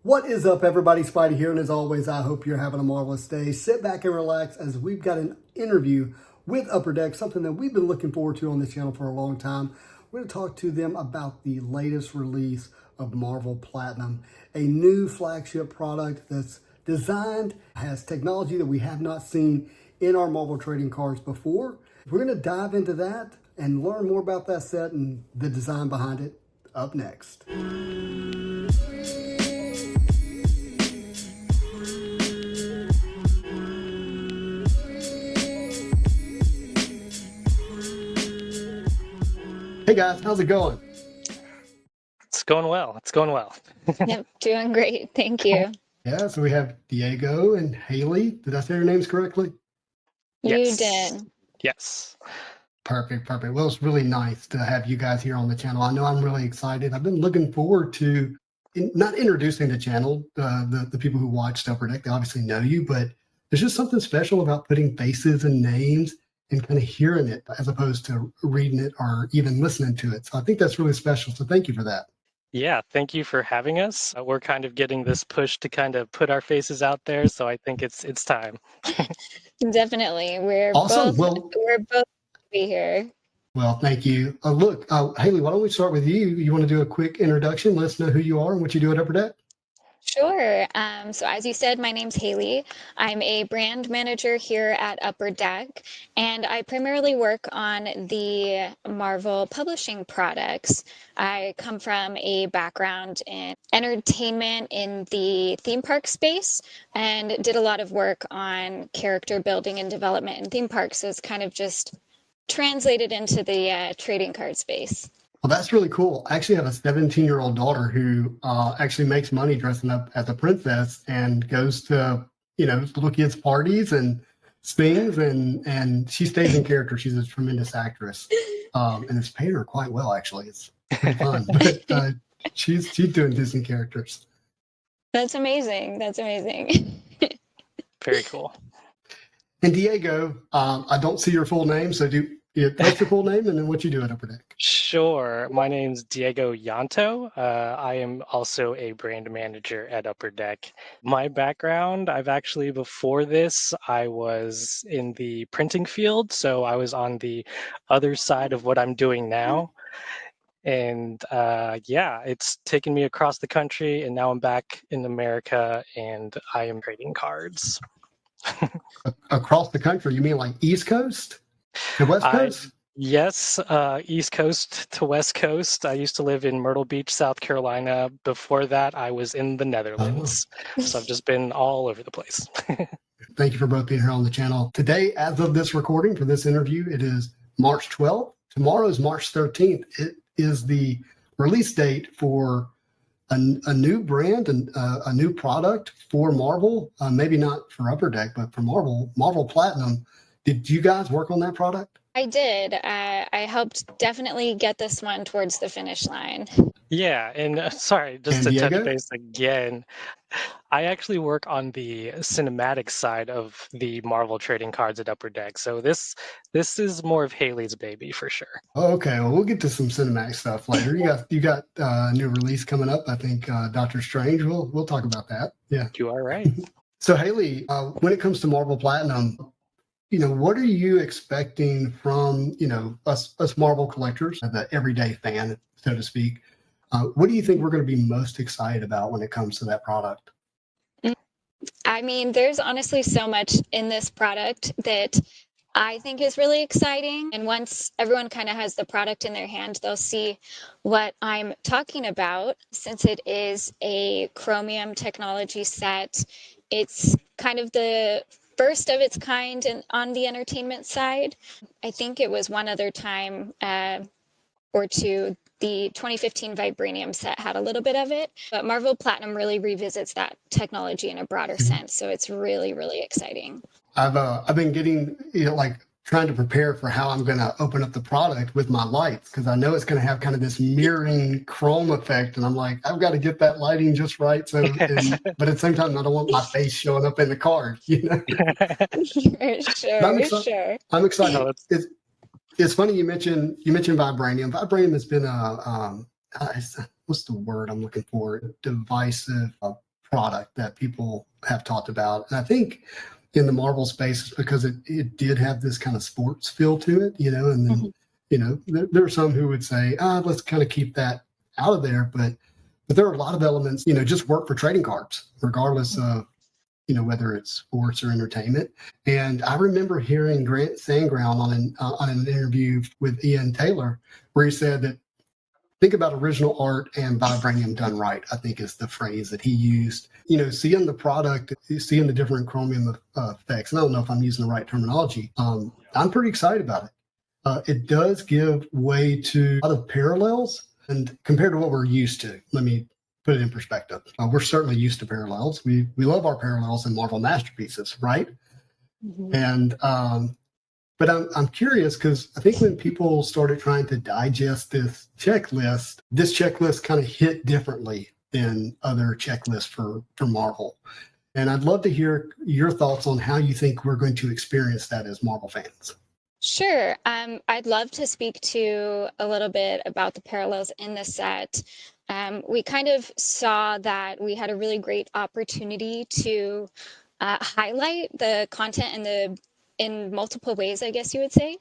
What is up, everybody? Spidey here, and as always, I hope you're having a marvelous day. Sit back and relax as we've got an interview with Upper Deck, something that we've been looking forward to on this channel for a long time. We're going to talk to them about the latest release of Marvel Platinum, a new flagship product that's designed, has technology that we have not seen in our Marvel trading cards before. We're going to dive into that and learn more about that set and the design behind it up next. Hey guys, how's it going? It's going well. It's going well. Yep, doing great. Thank you. Yeah, so we have Diego and Hayley. Did I say your names correctly? You Yes. did. Yes. Perfect. Well, it's really nice to have you guys here on the channel. I know I'm really excited. I've been looking forward to not introducing the channel. The people who watched Upper Deck, they obviously know you, but there's just something special about putting faces and names and kind of hearing it as opposed to reading it or even listening to it. So I think that's really special. So thank you for that. Yeah, thank you for having us. We're kind of getting this push to kind of put our faces out there, so I think it's time. Definitely. Awesome. We're both to be here. Well, thank you. Look, Hayley, why don't we start with you? You want to do a quick introduction? Let us know who you are and what you do at Upper Deck. Sure. So as you said, my name's Hayley. I'm a brand manager here at Upper Deck, and I primarily work on the Marvel publishing products. I come from a background in entertainment in the theme park space and did a lot of work on character building and development in theme parks. So it's kind of just translated into the trading card space. Well, that's really cool. I actually have a 17-year-old daughter who actually makes money dressing up as a princess and goes to, little kids' parties and sings, and she stays in character. She's a tremendous actress, and it's paying her quite well, actually. It's pretty fun. But she's doing Disney characters. That's amazing. That's amazing. Very cool. And Diego, I don't see your full name, so what's your full name and then what you do at Upper Deck? Sure. My name's Diego Yanto. I am also a brand manager at Upper Deck. My background, before this, I was in the printing field, so I was on the other side of what I'm doing now. And it's taken me across the country, and now I'm back in America, and I am trading cards. Across the country? You mean like East Coast to West Coast? Yes, East Coast to West Coast. I used to live in Myrtle Beach, South Carolina. Before that, I was in the Netherlands. So I've just been all over the place. Thank you for both being here on the channel. Today, as of this recording for this interview, it is March 12th. Tomorrow is March 13th. It is the release date for a new brand and a new product for Marvel. Maybe not for Upper Deck, but for Marvel Platinum. Did you guys work on that product? I did. I helped definitely get this one towards the finish line. Yeah, and sorry, just to touch base again, I actually work on the cinematic side of the Marvel trading cards at Upper Deck. So this is more of Hayley's baby for sure. Okay, well, we'll get to some cinematic stuff later. You got a new release coming up. I think Doctor Strange. We'll talk about that. Yeah, you are right. So Hayley, when it comes to Marvel Platinum, what are you expecting from, us Marvel collectors, the everyday fan, so to speak? What do you think we're going to be most excited about when it comes to that product? I mean, there's honestly so much in this product that I think is really exciting. And once everyone kind of has the product in their hand, they'll see what I'm talking about. Since it is a chromium technology set, it's kind of the first of its kind on the entertainment side. I think it was one other time or two, the 2015 Vibranium set had a little bit of it, but Marvel Platinum really revisits that technology in a broader sense. So it's really, really exciting. I've been getting, trying to prepare for how I'm going to open up the product with my lights, because I know it's going to have kind of this mirroring chrome effect. And I'm like, I've got to get that lighting just right. So, but at the same time, I don't want my face showing up in the card, Sure. I'm excited. It's funny you mentioned Vibranium. Vibranium has been what's the word I'm looking for? Divisive product that people have talked about. And I think in the Marvel space, it's because it did have this kind of sports feel to it, and then, there are some who would say, let's kind of keep that out of there. But there are a lot of elements, just work for trading cards, regardless of, whether it's sports or entertainment. And I remember hearing Grant Sandground on an interview with Ian Taylor, where he said that think about original art and vibranium done right, I think is the phrase that he used. Seeing the product, seeing the different chromium effects, and I don't know if I'm using the right terminology, I'm pretty excited about it. It does give way to a lot of parallels, and compared to what we're used to, let me put it in perspective. We're certainly used to parallels. We love our parallels in Marvel masterpieces, right? Mhm. And but I'm curious because I think when people started trying to digest this checklist kind of hit differently than other checklists for Marvel. And I'd love to hear your thoughts on how you think we're going to experience that as Marvel fans. Sure. I'd love to speak to a little bit about the parallels in the set. We kind of saw that we had a really great opportunity to highlight the content in multiple ways, I guess you would say.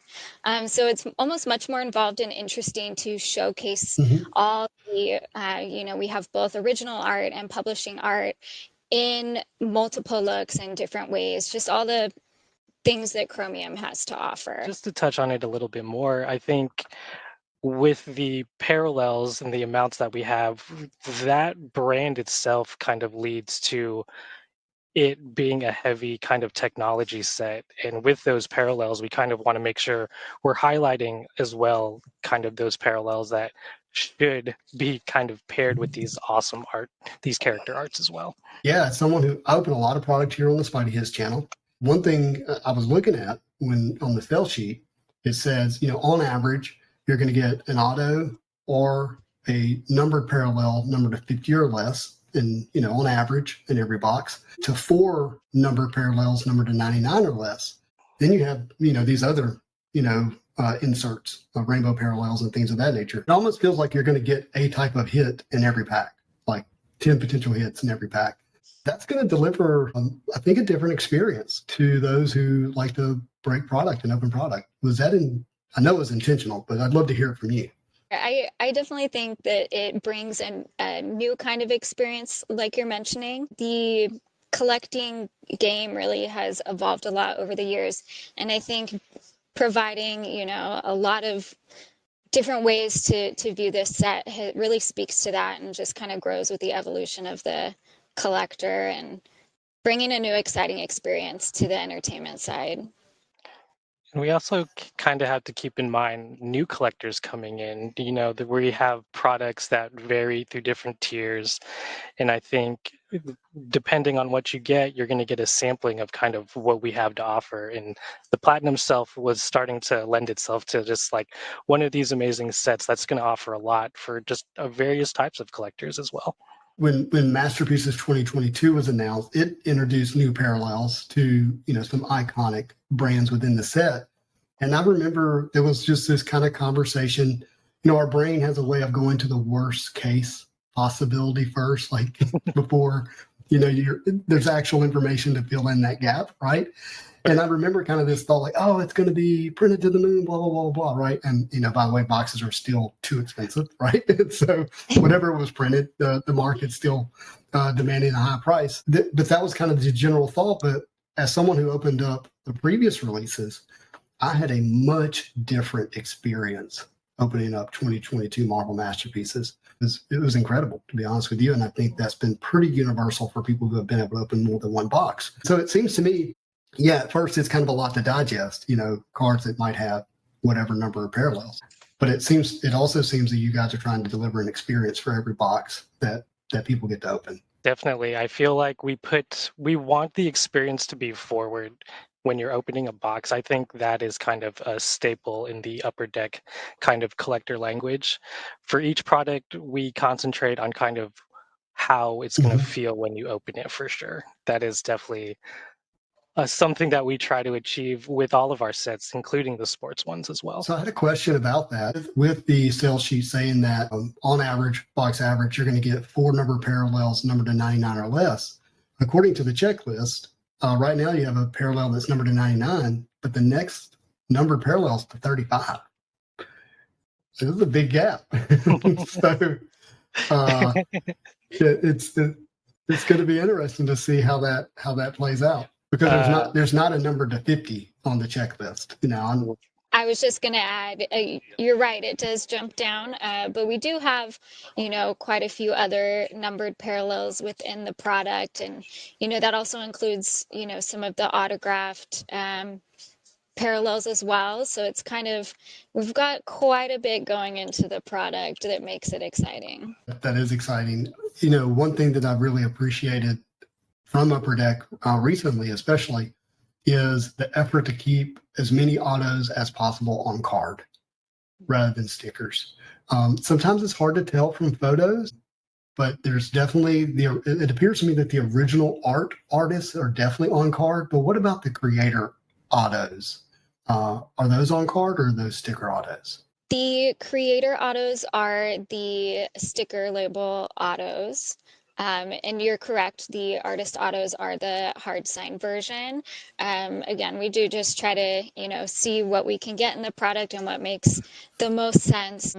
So it's almost much more involved and interesting to showcase all the, we have both original art and publishing art in multiple looks and different ways, just all the things that Chromium has to offer. Just to touch on it a little bit more, I think with the parallels and the amounts that we have, that brand itself kind of leads to it being a heavy kind of technology set. And with those parallels, we kind of want to make sure we're highlighting as well kind of those parallels that should be kind of paired with these awesome art, these character arts as well. Yeah, as someone who I open a lot of product here on the Spidey His channel. One thing I was looking at when on the spell sheet, it says, on average, you're going to get an auto or a numbered parallel numbered to 50 or less, and on average in every box, to 4 numbered parallels numbered to 99 or less. Then you have these other inserts, rainbow parallels and things of that nature. It almost feels like you're going to get a type of hit in every pack, like 10 potential hits in every pack. That's going to deliver, I think, a different experience to those who like to break product and open product. Was that I know it was intentional, but I'd love to hear it from you. I definitely think that it brings a new kind of experience, like you're mentioning. The collecting game really has evolved a lot over the years. And I think providing, a lot of different ways to view this set really speaks to that and just kind of grows with the evolution of the collector and bringing a new exciting experience to the entertainment side. And we also kind of have to keep in mind new collectors coming in, that we have products that vary through different tiers. And I think depending on what you get, you're going to get a sampling of kind of what we have to offer. And the Platinum Self was starting to lend itself to just like one of these amazing sets that's going to offer a lot for just various types of collectors as well. When Masterpieces 2022 was announced, it introduced new parallels to some iconic brands within the set. And I remember there was just this kind of conversation. Our brain has a way of going to the worst case possibility first, like before there's actual information to fill in that gap, right? And I remember kind of this thought like, oh, it's going to be printed to the moon, blah, blah, blah, blah, right? And, by the way, boxes are still too expensive, right? So whatever was printed, the market's still demanding a high price. But that was kind of the general thought. But as someone who opened up the previous releases, I had a much different experience opening up 2022 Marvel Masterpieces. It was incredible, to be honest with you. And I think that's been pretty universal for people who have been able to open more than one box. So it seems to me, yeah, at first it's kind of a lot to digest, cards that might have whatever number of parallels. But it also seems that you guys are trying to deliver an experience for every box that people get to open. Definitely. I feel like we want the experience to be forward when you're opening a box. I think that is kind of a staple in the Upper Deck kind of collector language. For each product, we concentrate on kind of how it's going to feel when you open it for sure. That is definitely something that we try to achieve with all of our sets, including the sports ones as well. So I had a question about that. With the sales sheet saying that on average, box average, you're going to get 4 number parallels numbered to 99 or less. According to the checklist, right now you have a parallel that's numbered to 99, but the next numbered parallel is to 35. So this is a big gap. So it's going to be interesting to see how that plays out, because there's not a number to 50 on the checklist. I was just going to add, you're right, it does jump down, but we do have, quite a few other numbered parallels within the product. And, that also includes, some of the autographed parallels as well. So it's we've got quite a bit going into the product that makes it exciting. That is exciting. One thing that I've really appreciated from Upper Deck recently, especially, is the effort to keep as many autos as possible on card rather than stickers. Sometimes it's hard to tell from photos, but there's definitely it appears to me that the original artists are definitely on card. But what about the creator autos? Are those on card, or are those sticker autos? The creator autos are the sticker label autos. And you're correct, the artist autos are the hard sign version. Again, we do just try to, see what we can get in the product and what makes the most sense.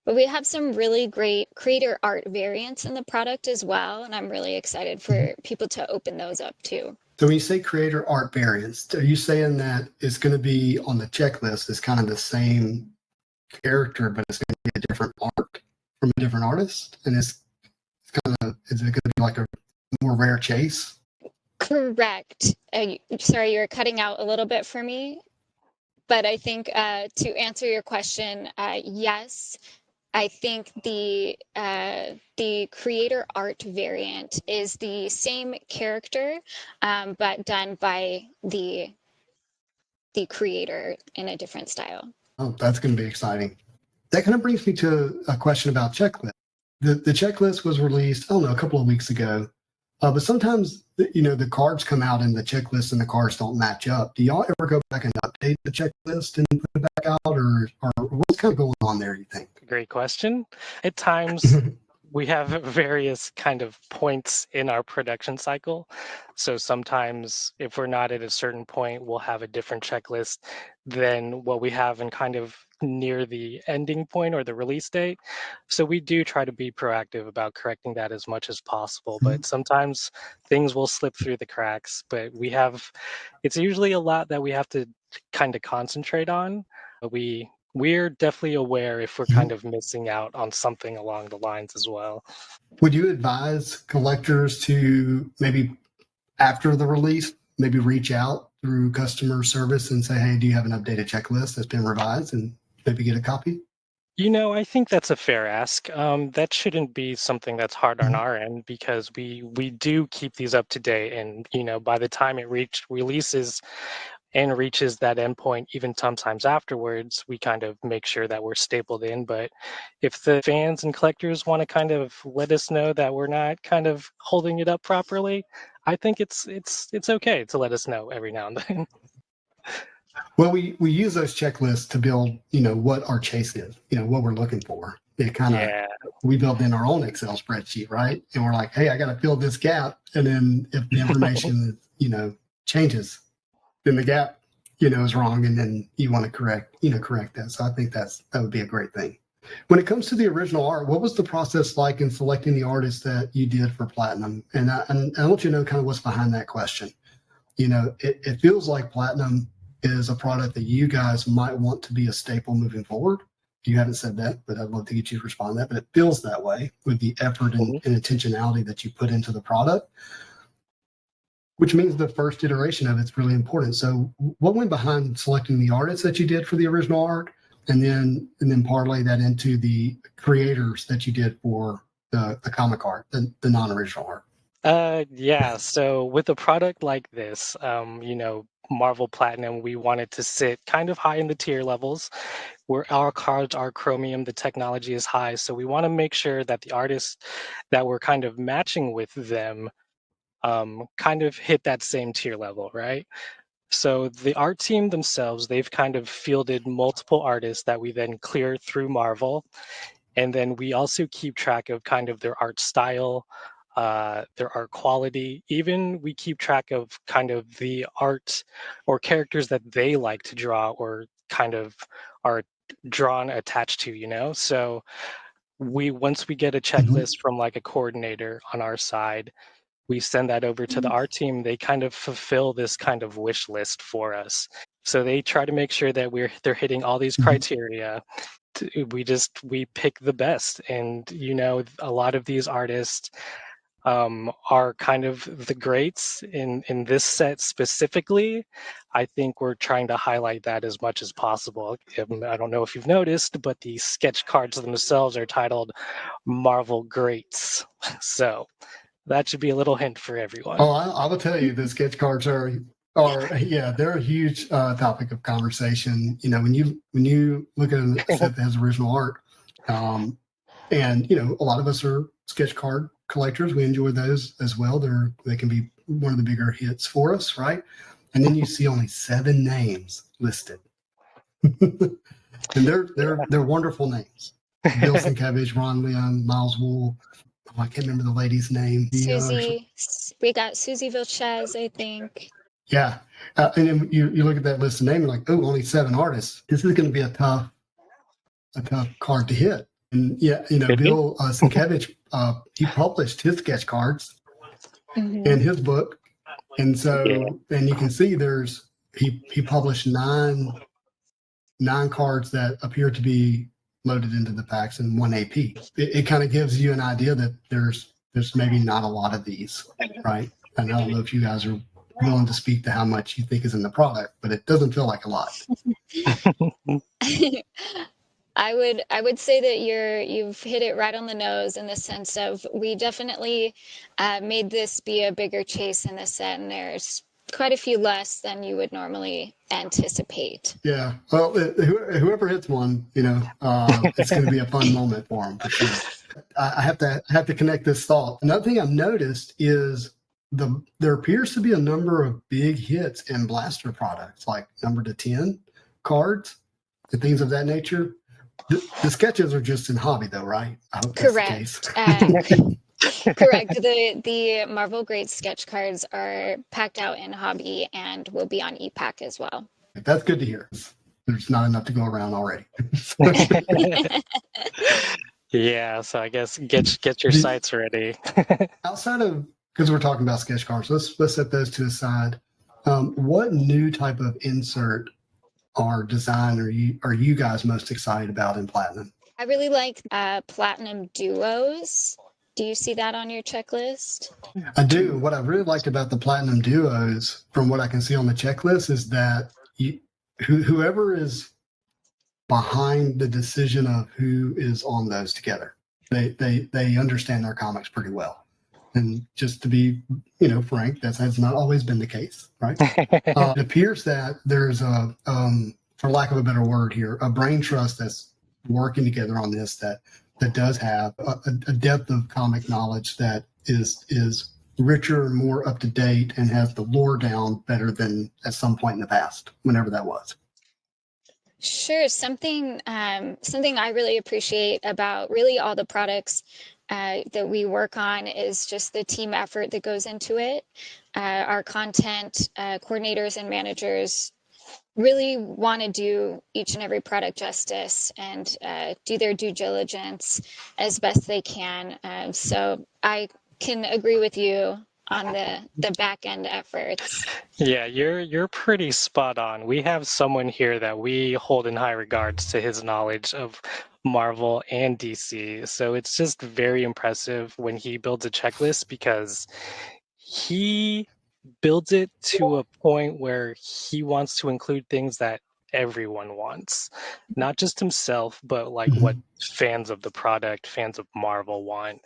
But we have some really great creator art variants in the product as well. And I'm really excited for people to open those up too. So when you say creator art variants, are you saying that it's going to be on the checklist as kind of the same character, but it's going to be a different art from a different artist? And is it going to be like a more rare chase? Correct. Sorry, you're cutting out a little bit for me. But I think to answer your question, yes. I think the creator art variant is the same character, but done by the creator in a different style. Oh, that's going to be exciting. That kind of brings me to a question about checklist. The checklist was released, I don't know, a couple of weeks ago, but sometimes the cards come out and the checklist and the cards don't match up. Do y'all ever go back and update the checklist and put it back out, or what's kind of going on there, you think? Great question. At times, we have various kind of points in our production cycle. So sometimes if we're not at a certain point, we'll have a different checklist than what we have in kind of near the ending point or the release date. So we do try to be proactive about correcting that as much as possible. But sometimes things will slip through the cracks. But it's usually a lot that we have to kind of concentrate on. We're definitely aware if we're kind of missing out on something along the lines as well. Would you advise collectors to maybe after the release, maybe reach out through customer service and say, hey, do you have an updated checklist that's been revised, and maybe get a copy? I think that's a fair ask. That shouldn't be something that's hard on our end, because we do keep these up to date. And, by the time it releases and reaches that endpoint, even sometimes afterwards, we kind of make sure that we're stapled in. But if the fans and collectors want to kind of let us know that we're not kind of holding it up properly, I think it's okay to let us know every now and then. Well, we use those checklists to build, what our chase is, what we're looking for. It kind of, we build in our own Excel spreadsheet, right? And we're like, hey, I got to fill this gap. And then if the information, changes, then the gap, is wrong, and then you want to correct that. So I think that would be a great thing. When it comes to the original art, what was the process like in selecting the artists that you did for Platinum? And I want you to know kind of what's behind that question. It feels like Platinum is a product that you guys might want to be a staple moving forward. You haven't said that, but I'd love to get you to respond to that. But it feels that way with the effort and intentionality that you put into the product, which means the first iteration of it's really important. So what went behind selecting the artists that you did for the original art, and then parlay that into the creators that you did for the comic art, the non-original art? Yeah. So with a product like this, Marvel Platinum, we wanted to sit kind of high in the tier levels, where our cards are chromium, the technology is high. So we want to make sure that the artists that we're kind of matching with them kind of hit that same tier level, right? So the art team themselves, they've kind of fielded multiple artists that we then clear through Marvel. And then we also keep track of kind of their art style, their art quality. Even we keep track of kind of the art or characters that they like to draw or kind of are drawn attached to, you know? So once we get a Mhm. checklist from like a coordinator on our side, we send that over to the art team. They kind of fulfill this kind of wish list for us. So they try to make sure that they're hitting all these Mhm. criteria. We pick the best, and you know, a lot of these artists are kind of the greats in this set specifically. I think we're trying to highlight that as much as possible. I don't know if you've noticed, but the sketch cards themselves are titled Marvel Greats. So that should be a little hint for everyone. Oh, I will tell you, the sketch cards are yeah, they're a huge topic of conversation. You know, when you look at a set that has original art, um, and you know, a lot of us are sketch card collectors. We enjoy those as well. They can be one of the bigger hits for us, right? And then you see only 7 names listed, and they're wonderful names. Bill Sienkiewicz, Ron Leon, Miles Wool. Oh, I can't remember the lady's name. We got Susie Vilches, I think. Yeah. And then you look at that list of names and like, oh, only 7 artists. This is going to be a tough card to hit. And yeah, you know, Could be. Bill Sienkiewicz, he published his sketch cards in his book. And Yeah. so, and you can see he published nine cards that appear to be loaded into the packs and 1 AP. It kind of gives you an idea that there's maybe not a lot of these, right? And I don't know if you guys are willing to speak to how much you think is in the product, but it doesn't feel like a lot. I would say that you've hit it right on the nose in the sense of we definitely made this be a bigger chase in the set, and there's quite a few less than you would normally anticipate. Yeah. Well, whoever hits one, you know, it's going to be a fun moment for them for sure. I have to connect this thought. Another thing I've noticed is there appears to be a number of big hits in blaster products, like number to 10 cards and things of that nature. The sketches are just in hobby, though, right? I hope that's Correct. the case. Correct. The Marvel Great sketch cards are packed out in hobby and will be on e-pack as well. That's good to hear. There's not enough to go around already. Yeah, so I guess get your sites ready. Outside of, because we're talking about sketch cards, let's set those to the side. What new type of insert or design are you guys most excited about in Platinum? I really like Platinum Duos. Do you see that on your checklist? I do. What I really liked about the Platinum Duos, from what I can see on the checklist, is that whoever is behind the decision of who is on those together, they understand their comics pretty well. And just to be, you know, frank, that has not always been the case, right? It appears that there's for lack of a better word here, a brain trust that's working together on this that does have a depth of comic knowledge that is richer, more up to date, and has the lore down better than at some point in the past, whenever that was. Sure. Something I really appreciate about really all the products that we work on is just the team effort that goes into it. Our content coordinators and managers really want to do each and every product justice and do their due diligence as best they can. So I can agree with you on the back end efforts. Yeah, you're pretty spot on. We have someone here that we hold in high regards to his knowledge of Marvel and DC. So it's just very impressive when he builds a checklist because he builds it to a point where he wants to include things that everyone wants, not just himself, but like what fans of the product, fans of Marvel want.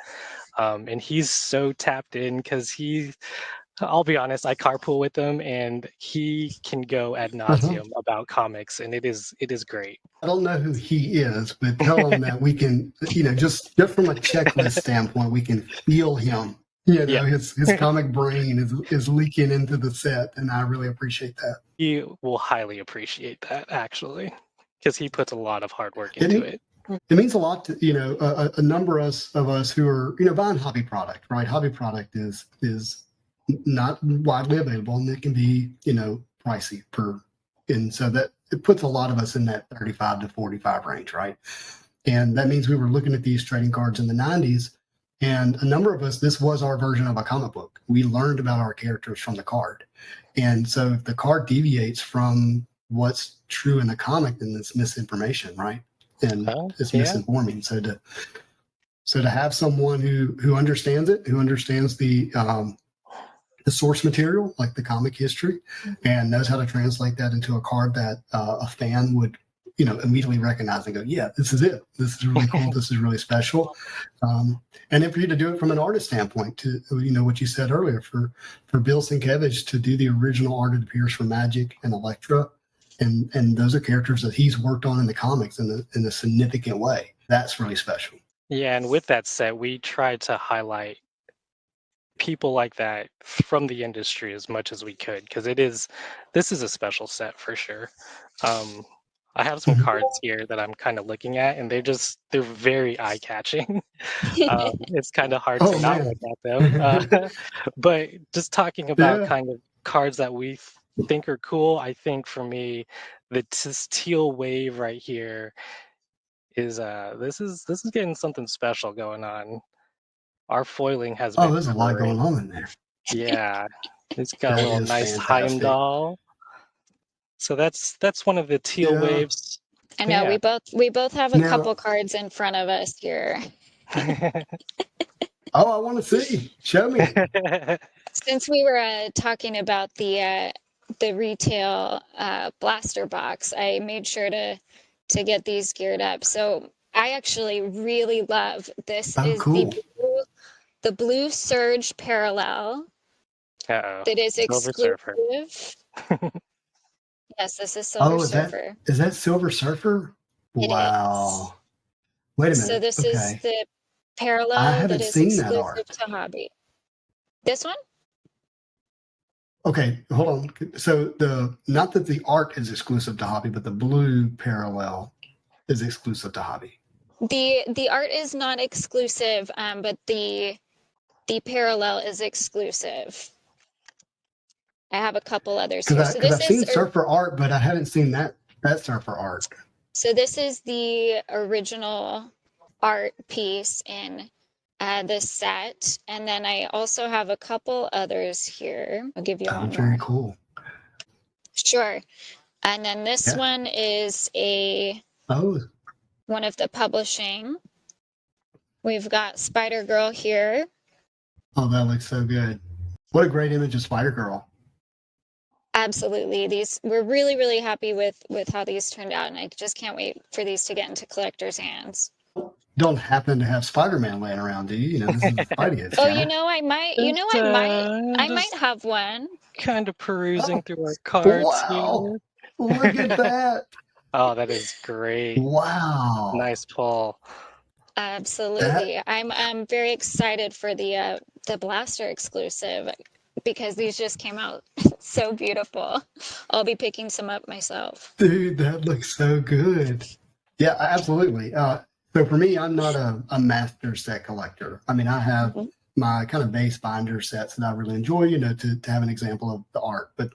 And he's so tapped in because I'll be honest, I carpool with him and he can go ad nauseum about comics, and it is great. I don't know who he is, but tell him that we can, you know, just from a checklist standpoint, we can feel him You Yeah, know, his comic brain is leaking into the set, and I really appreciate that. he will highly appreciate that actually, because he puts a lot of hard work It into mean, it. it means a lot to a number of us who are buying hobby product, right? Hobby product is not widely available, and it can be pricey and so that it puts a lot of us in that 35 to 45 range, right? And that means we were looking at these trading cards in the 90s. And a number of us, this was our version of a comic book. We learned about our characters from the card. And so if the card deviates from what's true in the comic, then it's misinformation, right? And Oh, it's yeah. misinforming. So to have someone who understands it, who understands the source material, like the comic history, and knows how to translate that into a card that a fan would, immediately recognize and go, yeah, this is it. This is really cool. This is really special. And then for you to do it from an artist standpoint, to what you said earlier, for Bill Sienkiewicz to do the original art that appears for Magic and Elektra, and those are characters that he's worked on in the comics in a significant way. That's really special. Yeah, and with that said, we tried to highlight people like that from the industry as much as we could, because this is a special set for sure. I have some Mhm. cards here that I'm kind of looking at, and they're very eye-catching. It's kind of hard to Oh not man. look at them. But just talking about Yeah. kind of cards that we think are cool, I think for me, this teal wave right here is this is getting something special going on. Our foiling has Oh, been there's a lot great. going on in there. Yeah, it's got a That little is nice fantastic. Heimdall. So that's one of the teal Yeah. waves. I But know yeah. we both have a Now, couple cards in front of us here. oh, I want to see. Show me. Since we were talking about the retail blaster box, I made sure to get these geared up. So I actually really love this. Oh, Is cool. the blue Surge parallel Uh-oh. that is Silver Surfer. exclusive. Yes, this is Silver Oh, Surfer. is that Silver Surfer? It is. Wow. Wait a So minute. this is Okay. the I parallel that haven't is seen that exclusive art. to Hobby. This one? Okay, hold on. So not that the art is exclusive to Hobby, but the blue parallel is exclusive to Hobby. The art is not exclusive, but the parallel is exclusive. I have a couple others here. So Because this I've is seen Surfer art, but I haven't seen that Surfer art. so this is the original art piece in this set, and then I also have a couple others here. I'll give you Oh, one very more. cool. Sure. And then this Yeah. one is Oh, one of the publishing. We've got Spider Girl here. oh, that looks so good. What a great image of Spider Girl. Absolutely. We're really, really happy with how these turned out, and I just can't wait for these to get into collectors' hands. Don't happen to have Spider-Man laying around, do you? You know, this is the Spidey's Oh, channel. I might Just have one. kind of perusing Oh, through our cards wow. here. Look at that. Oh, that is great. Wow. Nice pull. That Absolutely. I'm very excited for the Blaster exclusive because these just came out so beautiful. I'll be picking some up myself. dude, that looks so good. Yeah, absolutely. So for me, I'm not a master set collector. I mean, I have Mhm. my kind of base binder sets that I really enjoy, to have an example of the art. But,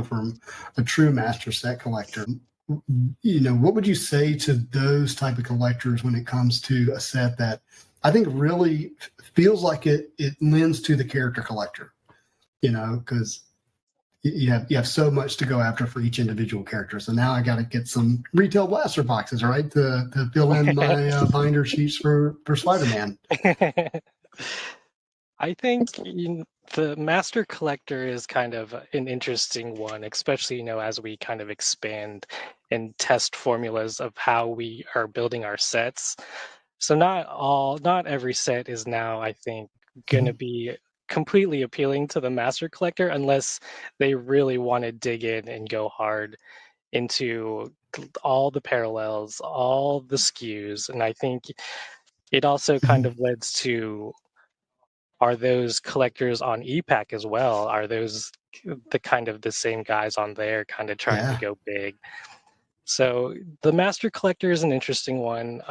from a true master set collector, what would you say to those type of collectors when it comes to a set that I think really feels like it lends to the character collector, because you have so much to go after for each individual character. So now I got to get some retail blaster boxes, right, to fill in my binder sheets for Spider-Man. I think the master collector is kind of an interesting one, especially, as we kind of expand and test formulas of how we are building our sets. So not every set is now, I think, going to Mhm. be completely appealing to the master collector unless they really want to dig in and go hard into all the parallels, all the skews. And I think it also kind Mhm. of leads to are those collectors on EPAC as well? Are those the kind of the same guys on there kind of trying to Yeah. go big? So the master collector is an interesting one.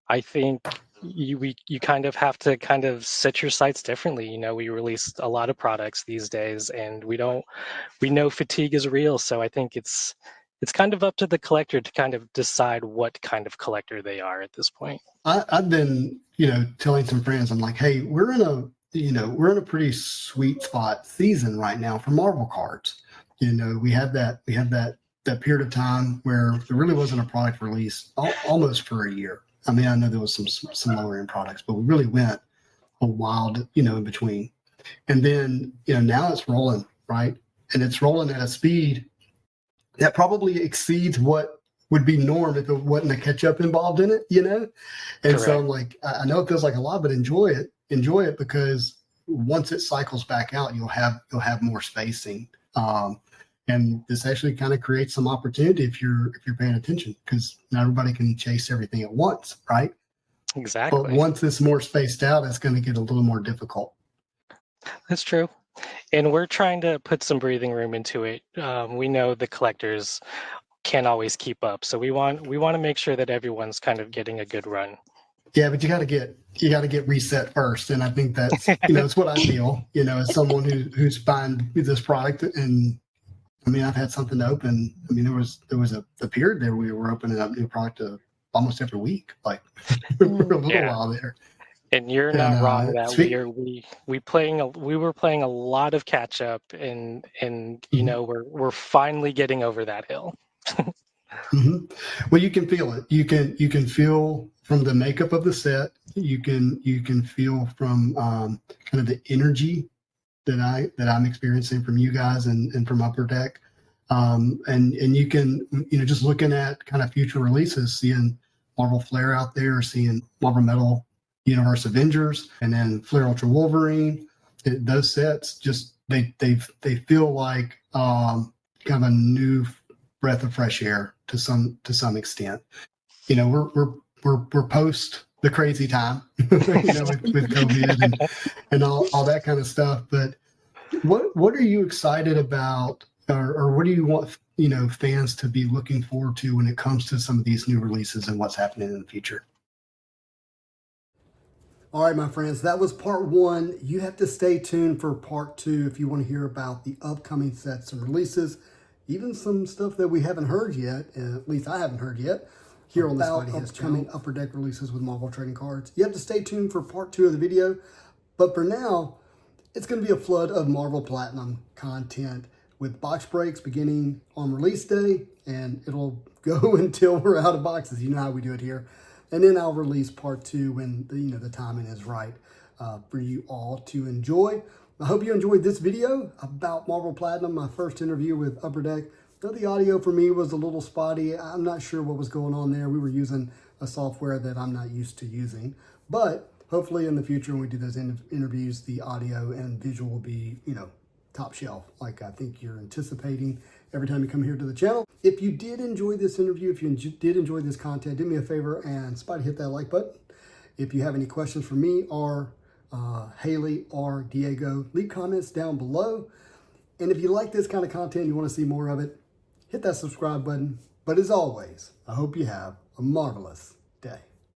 I think you kind of have to kind of set your sights differently. You know, we release a lot of products these days, and we know fatigue is real. So I think it's kind of up to the collector to kind of decide what kind of collector they are at this point. I've been, telling some friends, I'm like, hey, we're in a pretty sweet spot season right now for Marvel cards. We had that period of time where there really wasn't a product release almost for a year. I mean, I know there was some lower end products, but we really went a while, in between. And then, now it's rolling, right? And it's rolling at a speed that probably exceeds what would be norm if it wasn't a catch up involved in it, And Correct. so I'm like, I know it feels like a lot, but enjoy it because once it cycles back out, you'll have more spacing. And this actually kind of creates some opportunity if you're paying attention, because not everybody can chase everything at once, right? Exactly. But once it's more spaced out, it's going to get a little more difficult. That's true. And we're trying to put some breathing room into it. We know the collectors can't always keep up, so we want to make sure that everyone's kind of getting a good run. Yeah, but you got to get reset first, and I think that's it's what I feel. As someone who's buying this product, and I mean, I've had something to open. I mean, there was a period there we were opening up new product almost every week, like for a little while there. And you're not wrong that we were playing a lot of catch up, and we're finally getting over that hill. Mm-hmm. Well, you can feel it. You can feel from the makeup of the set. You can feel from kind of the energy that I'm experiencing from you guys and from Upper Deck. And you can just looking at kind of future releases, seeing Marvel Flare out there, seeing Marvel Metal Universe Avengers, and then Flare Ultra Wolverine. Those sets just they feel like kind of a new breath of fresh air to some extent. We're post the crazy time, with COVID and all that kind of stuff. But what are you excited about, or what do you want fans to be looking forward to when it comes to some of these new releases and what's happening in the future? All right, my friends, that was part one. You have to stay tuned for part two if you want to hear about the upcoming sets and releases, even some stuff that we haven't heard yet, at least I haven't heard yet, here on this upcoming Upper Deck releases with Marvel Trading Cards. You have to stay tuned for part two of the video, but for now, it's going to be a flood of Marvel Platinum content with box breaks beginning on release day, and it'll go until we're out of boxes. You know how we do it here. And then I'll release part two when the timing is right for you all to enjoy. I hope you enjoyed this video about Marvel Platinum, my first interview with Upper Deck. The audio for me was a little spotty. I'm not sure what was going on there. We were using a software that I'm not used to using. But hopefully in the future when we do those interviews, the audio and visual will be, top shelf, like I think you're anticipating every time you come here to the channel. If you did enjoy this interview, if you did enjoy this content, do me a favor and Spotty, hit that like button. If you have any questions for me or Hayley or Diego, leave comments down below. And if you like this kind of content, you want to see more of it, hit that subscribe button. But as always, I hope you have a marvelous day.